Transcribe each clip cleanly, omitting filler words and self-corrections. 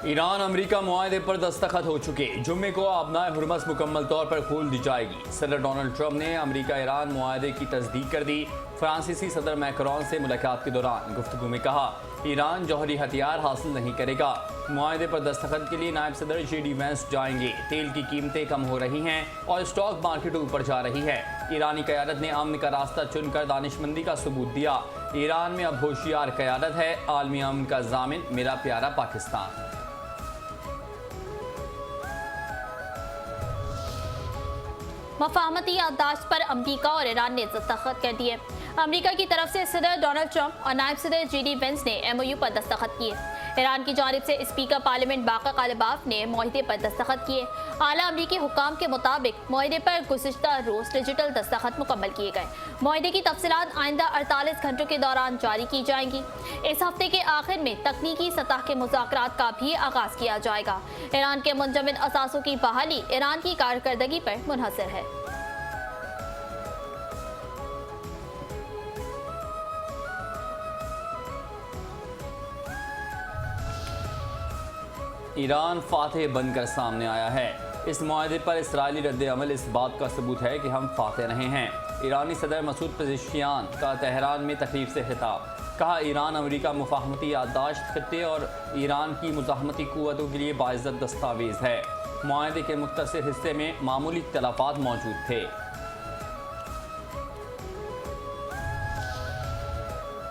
Iran America मुआहदे पर दस्तखत हो चुके। जुम्मे को अबनाए हुर्मस मुकम्मल तौर पर खोल दी जाएगी। सदर डोनाल्ड ट्रंप ने अमेरिका ईरान मुआहदे की तस्दीक कर दी। फ्रांसीसी सदर मैक्रोन से मुलाकात के दौरान गुफ्तगू में कहा, ईरान जौहरी हथियार हासिल नहीं करेगा। मुआहदे पर दस्तखत के लिए नायब सदर JD वेंस जाएंगे। तेल की कीमतें कम हो रही हैं और स्टॉक मार्केट ऊपर जा रही है। ईरानी क़यादत ने अमन का रास्ता चुनकर दानिशमंदी का सबूत दिया। ईरान में अब होशियार क़यादत है। आलमी अमन का जामिन मेरा प्यारा पाकिस्तान। मफाहमती याददाश्त पर अमेरिका और ईरान ने दस्तखत कर दिए। अमेरिका की तरफ से सदर डोनाल्ड ट्रंप और नायब सदर JD वेंस ने MOU पर दस्तखत किए। ईरान की जानिब से स्पीकर पार्लियामेंट बाकर कालिबाफ ने मुआहदे पर दस्तखत किए। आला अमरीकी हुक्काम के मुताबिक मुआहदे पर गुज़िश्ता रोज़ डिजिटल दस्तखत मुकम्मल किए गए। मुआहदे की तफसीलात आइंदा 48 घंटों के दौरान जारी की जाएंगी। इस हफ्ते के आखिर में तकनीकी सतह के मुज़ाकरात का भी आगाज़ किया जाएगा। ईरान के मुंजमद असासों की बहाली ईरान की कारकर्दगी पर मुनहसर है। ईरान फातेह बनकर सामने आया है। इस मुआहदे पर इसराइली रद्द-ए-अमल इस बात का सबूत है कि हम फातेह रहे हैं। ईरानी सदर मसूद पेज़ेश्कियान का तेहरान में तकरीब से खिताब। कहा, ईरान अमेरिका मुफाहमती याददाश्त खित्ते और ईरान की मुज़ाहमती क़ुव्वतों के लिए बाइज़्ज़त दस्तावेज़ है। मुआहदे के मुख्तसर हिस्से में मामूली इख्तिलाफ़ात मौजूद थे।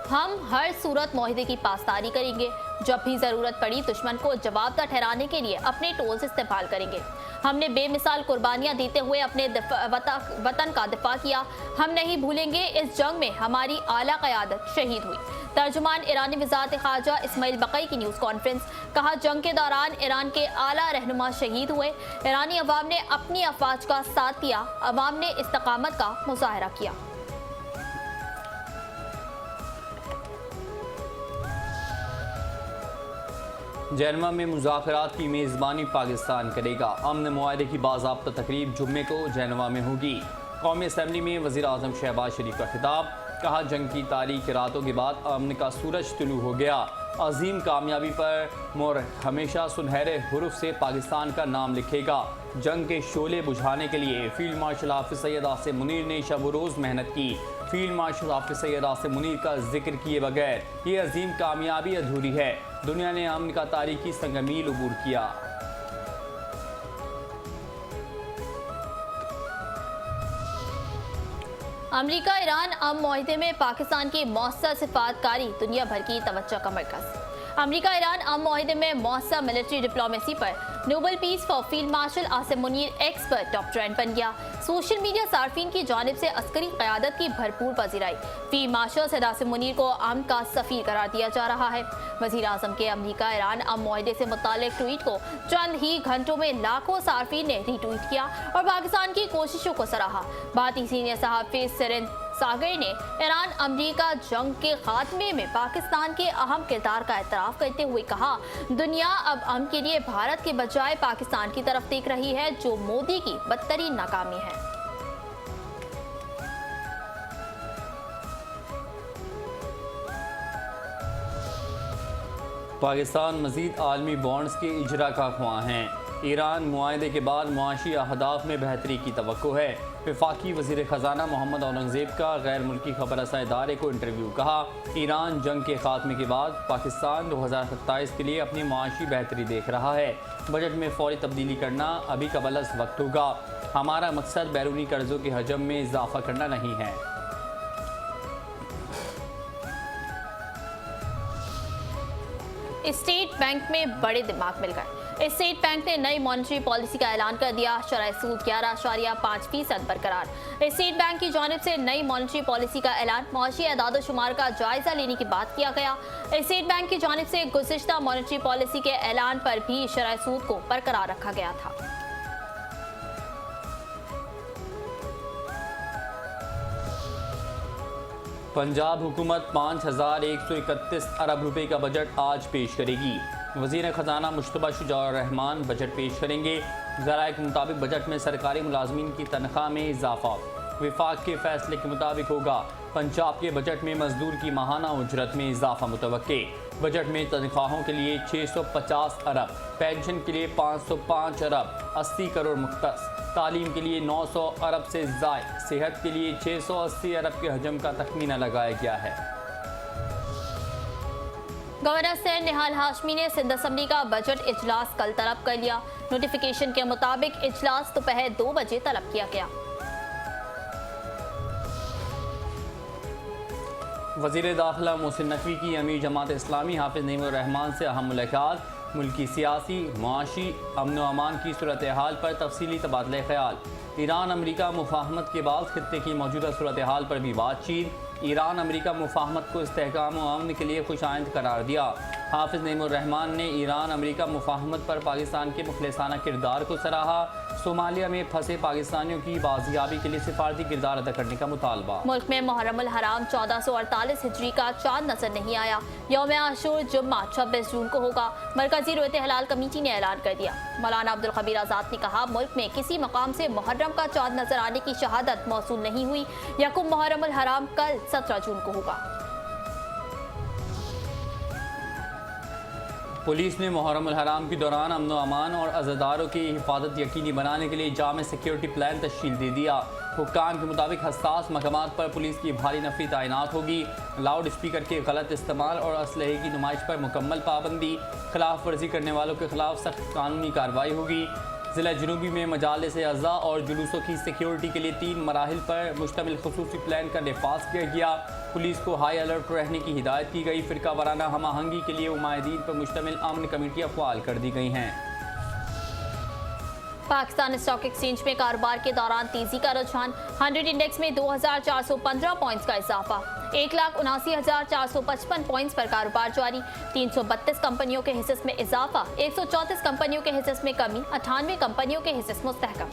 हम हर सूरत मुआहदे की पासदारी करेंगे। जब भी ज़रूरत पड़ी दुश्मन को जवाबदार ठहराने के लिए अपने टूल्स इस्तेमाल करेंगे। हमने बेमिसाल कुर्बानियां देते हुए अपने वतन का दिफा किया। हम नहीं भूलेंगे इस जंग में हमारी आला क़यादत शहीद हुई। तर्जुमान ईरानी वज़ारत ख़ारजा इस्माइल बक़ई की न्यूज़ कॉन्फ्रेंस। कहा, जंग के दौरान ईरान के आला रहनुमा शहीद हुए। ईरानी अवाम ने अपनी अफवाज का साथ दिया। अवाम ने इस्तकामत का मुजाहरा किया। जेनेवा में मुज़ाकरात की मेज़बानी पाकिस्तान करेगा। अमन मुआहदे की बाज़ाब्ता तकरीब जुम्मे को जेनेवा में होगी। कौमी असम्बली में वज़ीर आज़म शहबाज शरीफ का खिताब। कहा, जंग की तारीख रातों के बाद अमन का सूरज तुलू हो गया। अजीम कामयाबी पर मोर हमेशा सुनहरे हुरूफ से पाकिस्तान का नाम लिखेगा। जंग के शोले बुझाने के लिए फील्ड मार्शल हाफिज सैयद आसिम मुनीर ने शब रोज़ मेहनत की। फील्ड मार्शल हाफिज सैयद आसिम मुनीर का जिक्र किए बगैर ये अजीम कामयाबी अधूरी है। दुनिया ने अमन का तारीखी संगमील अबूर किया। अमेरिका ईरान अमन मुआहदे में पाकिस्तान की मौसर सिफातकारी दुनिया भर की तवज्जो का मरकज़। अमेरिका ईरान अमन मुआहदे में मौसर मिलिट्री डिप्लोमेसी पर Nobel peace for field marshal Asim Munir X पर टॉप ट्रेंड बन गया। सोशल मीडिया सार्फिन की जानिब से अस्करी क़यादत की भरपूर पजीराई। फील्ड मार्शल सैयद आसिम मुनीर को अमन का सफ़ीर करार दिया जा रहा है। वज़ीर आज़म के अमेरिका ईरान अमन मुआहदे से मुताल्लिक़ ट्वीट को चंद ही घंटों में लाखों सार्फिन ने रीट्वीट किया और पाकिस्तान की कोशिशों को सराहा। भारतीय सीनियर सहाफ़ी सिरिन सागर ने ईरान अमेरिका जंग के खात्मे में पाकिस्तान के अहम किरदार का एतराफ़ करते हुए कहा, दुनिया अब अमन के लिए भारत के बजाय पाकिस्तान की तरफ देख रही है, जो मोदी की बदतरीन नाकामी है। पाकिस्तान मज़ीद आलमी बॉन्ड्स के इजरा का ख्वाह है। ईरान मुआहदे के बाद मुआशी अहदाफ में बेहतरी की तवक्को है। वफाकी वज़ीर ख़जाना मोहम्मद औरंगज़ेब का गैर मुल्की खबर रसा इदारे को इंटरव्यू। कहा, ईरान जंग के खात्मे के बाद पाकिस्तान 2027 के लिए अपनी मुआशी बेहतरी देख रहा है। बजट में फौरी तब्दीली करना अभी कबल अज़ वक्त होगा। हमारा मकसद बैरूनी कर्ज़ों के हजम में इजाफा करना नहीं है। स्टेट बैंक में बड़े दिमाग मिल गए। स्टेट बैंक ने नई मॉनेटरी पॉलिसी का ऐलान कर दिया। शरह सूद 11.5% बरकरार। स्टेट बैंक की जानिब से नई मॉनेटरी पॉलिसी का ऐलान। मौशी एदाद शुमार का जायजा लेने की बात किया गया। स्टेट बैंक की जानिब से गुज़िश्ता मॉनेटरी पॉलिसी के ऐलान पर भी शरह सूद को बरकरार रखा गया था। पंजाब हुकूमत 5,131 अरब रुपए का बजट आज पेश करेगी। वज़ीर ख़जाना मुश्तबा शुजाउर रहमान बजट पेश करेंगे। ज़राए के मुताबिक बजट में सरकारी मुलाजमीन की तनख्वाह में इजाफा, विफाक के फैसले के मुताबिक होगा। पंजाब के बजट में मजदूर की माहाना उजरत में इजाफा मुतवक्के। बजट में तनख्वाहों के लिए 650 अरब, पेंशन के लिए 505 अरब 80 करोड़ मुख्तस, तालीम के लिए 900 अरब से ज़ायद, सेहत के लिए 680 अरब के हजम का तखमीना लगाया गया है। गवर्नर सैयद निहाल हाशमी ने सिंध असम्बली का बजट इजलास कल तलब कर लिया। नोटिफिकेशन के मुताबिक इजलास दोपहर 2 बजे तलब किया गया। वज़ीर दाखिला मोहसिन नकवी की अमीर जमात इस्लामी हाफिज नईमुर रहमान से अहम मुलाकात। मुल्की सियासी, मुआशी, अमन व अमान की सूरत हाल पर तफसीली तबादले ख्याल। ईरान अमरीका मुफाहमत के बाद खित्ते की मौजूदा सूरत हाल पर भी बातचीत। ईरान अमरीका मुफाहमत को इस्तेहकाम व अमन के लिए खुशाइंद करार दिया। हाफिज नईमुर रहमान ने ईरान अमरीका मुफाहमत पर पाकिस्तान के मुखलिसाना किरदार को सराहा। सोमालिया में फंसे पाकिस्तानियों की बाजियाबी के लिए सिफारती किरदार अदा करने का मुतालबा। मुल्क में मुहर्रमुल हराम 1448 हिजरी का चांद नजर नहीं आया। यौम आशूर जुम्मा 26 जून को होगा। मरकजी रोयत हलाल कमेटी ने ऐलान कर दिया। मौलाना अब्दुल खबीर आज़ाद ने कहा, मुल्क में किसी मकाम से मुहर्रम का चांद नजर आने की शहादत मौसूल नहीं हुई। यकुम मुहर्रमुल हराम कल 17 जून को होगा। पुलिस ने मुहर्रमुल हराम के दौरान अमन व अमान और अज़ादारों की हिफाजत यकीनी बनाने के लिए जामे सिक्योरिटी प्लान तश्कील दे दिया। हुक्काम के मुताबिक हसास मकामात पर पुलिस की भारी नफरी तैनात होगी। लाउड स्पीकर के गलत इस्तेमाल और असलहे की नुमाइश पर मुकम्मल पाबंदी। खिलाफ वर्जी करने वालों के खिलाफ सख्त कानूनी कार्रवाई होगी। ज़िला जनूबी में मजालिस अज़ा और जुलूसों की सिक्योरिटी के लिए 3 मराहिल पर मुश्तमिल खुसूसी प्लान का नफाज किया गया। पुलिस को हाई अलर्ट रहने की हिदायत की गई। फ़िरका वाराना हम आहंगी के लिए उमायदीन पर मुश्तमिल अमन कमेटियाँ फ़ाल कर दी गई हैं। पाकिस्तान स्टॉक एक्सचेंज में कारोबार के दौरान तेजी का रुझान। 100 इंडेक्स में 2415 पॉइंट्स का इजाफा। 1,79,455 पॉइंट्स पर कारोबार जारी। 332 कंपनियों के हिस्से में इजाफा, 134 कंपनियों के हिस्से में कमी, 98 कंपनियों के हिस्से मुस्तहकम।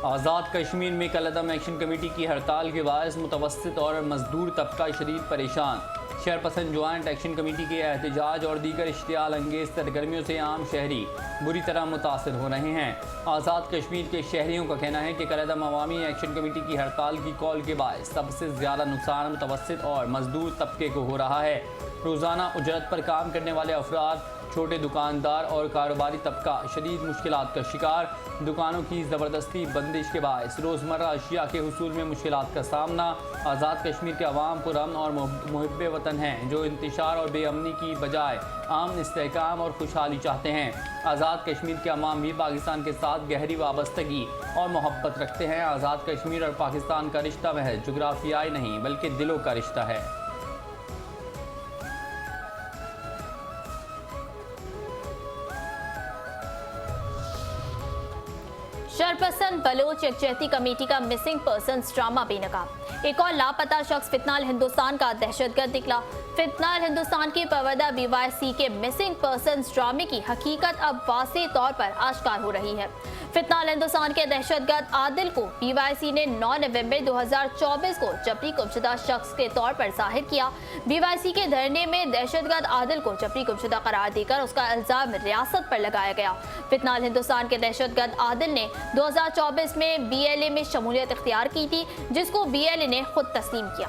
आज़ाद कश्मीर में कलअदम एक्शन कमेटी की हड़ताल के बायस मुतवस्सित और मजदूर तबका शदीद परेशान। शहरपसंद ज्वाइंट एक्शन कमेटी के एहतजाज और दीगर इश्तियाल अंगेज सरगर्मियों से आम शहरी बुरी तरह मुतासर हो रहे हैं। आज़ाद कश्मीर के शहरियों का कहना है कि कलअदम अवामी एक्शन कमेटी की हड़ताल की कॉल के बायस सबसे ज़्यादा नुकसान मुतवस्सित और मजदूर तबके को हो रहा है। रोज़ाना उजरत पर काम करने वाले अफराद, छोटे दुकानदार और कारोबारी तबका शदीद मुश्किलात का शिकार। दुकानों की ज़बरदस्ती बंदिश के बायस रोज़मर्रा अशिया के हुसूल में मुश्किलात का सामना। आज़ाद कश्मीर के अवाम पुरअमन और मुहिब्बे वतन हैं जो इंतशार और बेअमनी की बजाय आम इस्तेहकाम और खुशहाली चाहते हैं। आज़ाद कश्मीर के अवाम भी पाकिस्तान के साथ गहरी वाबस्तगी और मोहब्बत रखते हैं। आज़ाद कश्मीर और पाकिस्तान का रिश्ता महज जुग्राफियाई नहीं बल्कि दिलों का रिश्ता है। शरपसंद बलोच यकजहती कमेटी का मिसिंग पर्सन्स ड्रामा बेनकाब। एक और लापता शख्स फितनाल हिंदुस्तान का दहशतगर्द निकला। फितनाल हिंदुस्तान के परवदा BYC के मिसिंग पर्सन्स ड्रामे की हकीकत अब वाज़ेह तौर पर आश्कार हो रही है। फितनाल हिंदुस्तान के दहशतगर्द आदिल को BYC ने 9 नवंबर 2024 को जबरी गुमशुदा शख्स के तौर पर जाहिर किया। BYC के धरने में दहशतगर्द आदिल को जबरी गुमशुदा करार देकर उसका इल्जाम रियासत पर लगाया गया। फितनाल हिंदुस्तान के दहशतगर्द आदिल ने 2024 में BLA में शमूलियत इख्तियार की थी, जिसको BLA ने खुद तस्लीम किया।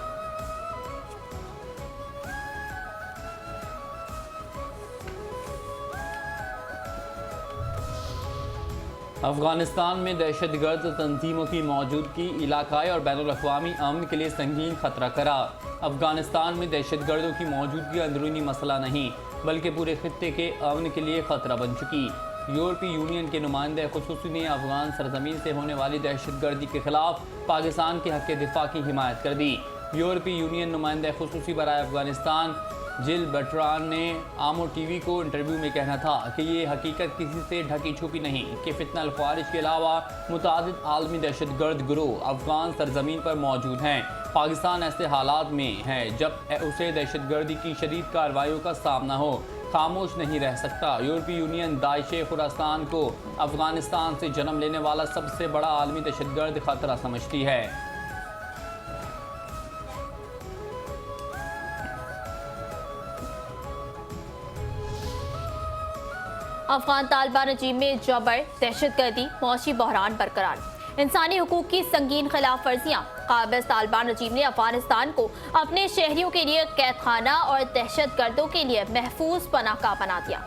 अफगानिस्तान में दहशतगर्द तंजीमों की मौजूदगी इलाकाई और बैनुल-अक़वामी अमन के लिए संगीन खतरा करार। अफगानिस्तान में दहशतगर्दों की मौजूदगी अंदरूनी मसला नहीं बल्कि पूरे खित्ते के अमन के लिए खतरा बन चुकी। यूरोपीय यूनियन के नुमाइंदे खुसूसी ने अफगान सरजमीन से होने वाली दहशतगर्दी के खिलाफ पाकिस्तान के हक़ दिफा की हिमायत कर दी। यूरोपीय यूनियन नुमाइंदे खुसूसी बराए अफगानिस्तान जिल बर्ट्रान ने आमो टीवी को इंटरव्यू में कहना था कि ये हकीकत किसी से ढकी छुपी नहीं कि फितना अल-ख्वारिज के अलावा मुतादिद आलमी दहशतगर्द गिरोह अफगान सरजमीन पर मौजूद हैं। पाकिस्तान ऐसे हालात में है जब उसे दहशतगर्दी की शदीद कार्रवाइयों का सामना हो, खामोश नहीं रह सकता। यूरोपीय यूनियन दाइश खुरासान को अफगानिस्तान से जन्म लेने वाला सबसे बड़ा आलमी दहशतगर्द खतरा समझती है। अफगान तालिबान रजीम में जबर, दहशतगर्दी, मौशी बहरान बरकरार, इंसानी हुकूक की संगीन खिलाफ वर्जियाँ। काबिज तालिबान रजीम ने अफगानिस्तान को अपने शहरियों के लिए कैदखाना और दहशतगर्दों के लिए महफूज पनाहगाह बना दिया।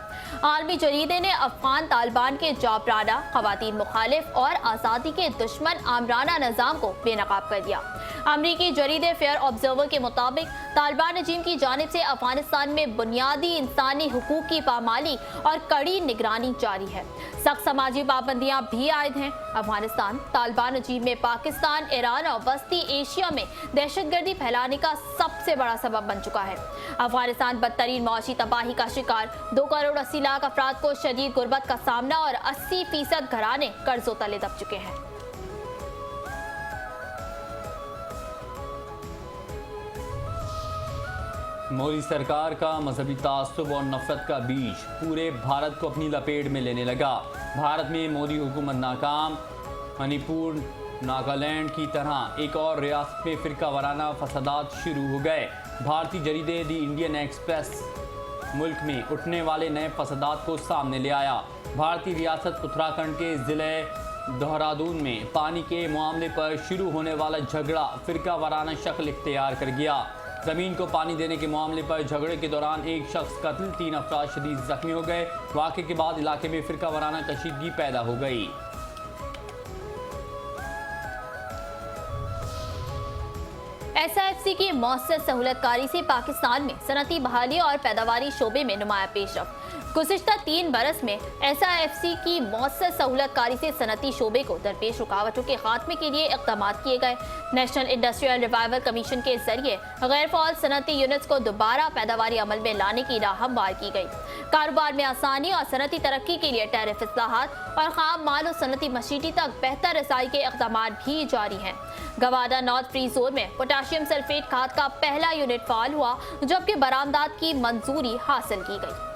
आलमी जरीदे ने अफगान तालिबान के जाबराना, खवातीन मुखालिफ और आज़ादी के दुश्मन आमराना निज़ाम को बेनकाब कर दिया। अमरीकी जरीदे फेयर ऑब्जर्वर के मुताबिक तालिबान रजीम की जानिब से अफगानिस्तान में बुनियादी इंसानी हुकूक की पामाली और कड़ी निगरानी जारी है। सख्त समाजी पाबंदियां भी आयद हैं। अफगानिस्तान तालिबान रजीम में पाकिस्तान, ईरान और वस्ती एशिया में दहशतगर्दी फैलाने का सबसे बड़ा सबब बन चुका है। अफगानिस्तान बदतरीन मौशी तबाही का शिकार, 2 करोड़ 80 लाख अफराद को शदीद गुर्बत का सामना और 80% घराने कर्जों तले दब चुके हैं। मोदी सरकार का मजहबी तासुब और नफरत का बीज पूरे भारत को अपनी लपेट में लेने लगा। भारत में मोदी हुकूमत नाकाम। मणिपुर, नागालैंड की तरह एक और रियासत में फिरका वाराना फसादात शुरू हो गए। भारतीय जरीदे दी इंडियन एक्सप्रेस मुल्क में उठने वाले नए फसादात को सामने ले आया। भारतीय रियासत उत्तराखंड के ज़िले देहरादून में पानी के मामले पर शुरू होने वाला झगड़ा फिरका वाराना शक्ल इख्तियार कर गया। ज़मीन को पानी देने के मामले पर झगड़े के दौरान एक शख्स कत्ल, 3 अफराद शदीद जख्मी हो गए। वाक़े के बाद इलाके में फिरका वाराना कशीदगी पैदा हो गई। SIFC की मौसर सहूलतकारी से पाकिस्तान में सनती बहाली और पैदावारी शोबे में नुमाया पेशरफ। गुज़िश्ता 3 बरस में SIFC की मौसर सहूलतकारी से सनती शोबे को दरपेश रुकावटों के खात्मे के लिए इक़दाम किए गए। नेशनल इंडस्ट्रियल रिवाइवल कमीशन के जरिए गैर फ़ाल सनती यूनिट्स को दोबारा पैदावारी अमल में लाने की राह हमवार की गई। कारोबार में आसानी और सनती तरक्की के लिए टैरिफ इस्लाहात और खाम माल और सनती मशीटी तक बेहतर रसाई के इक़दाम भी जारी हैं। गवादा नॉर्थ फ्री जोन में पोटाशियम सल्फेट खाद का पहला यूनिट फाल हुआ, जबकि बरामदात की मंजूरी हासिल की गई।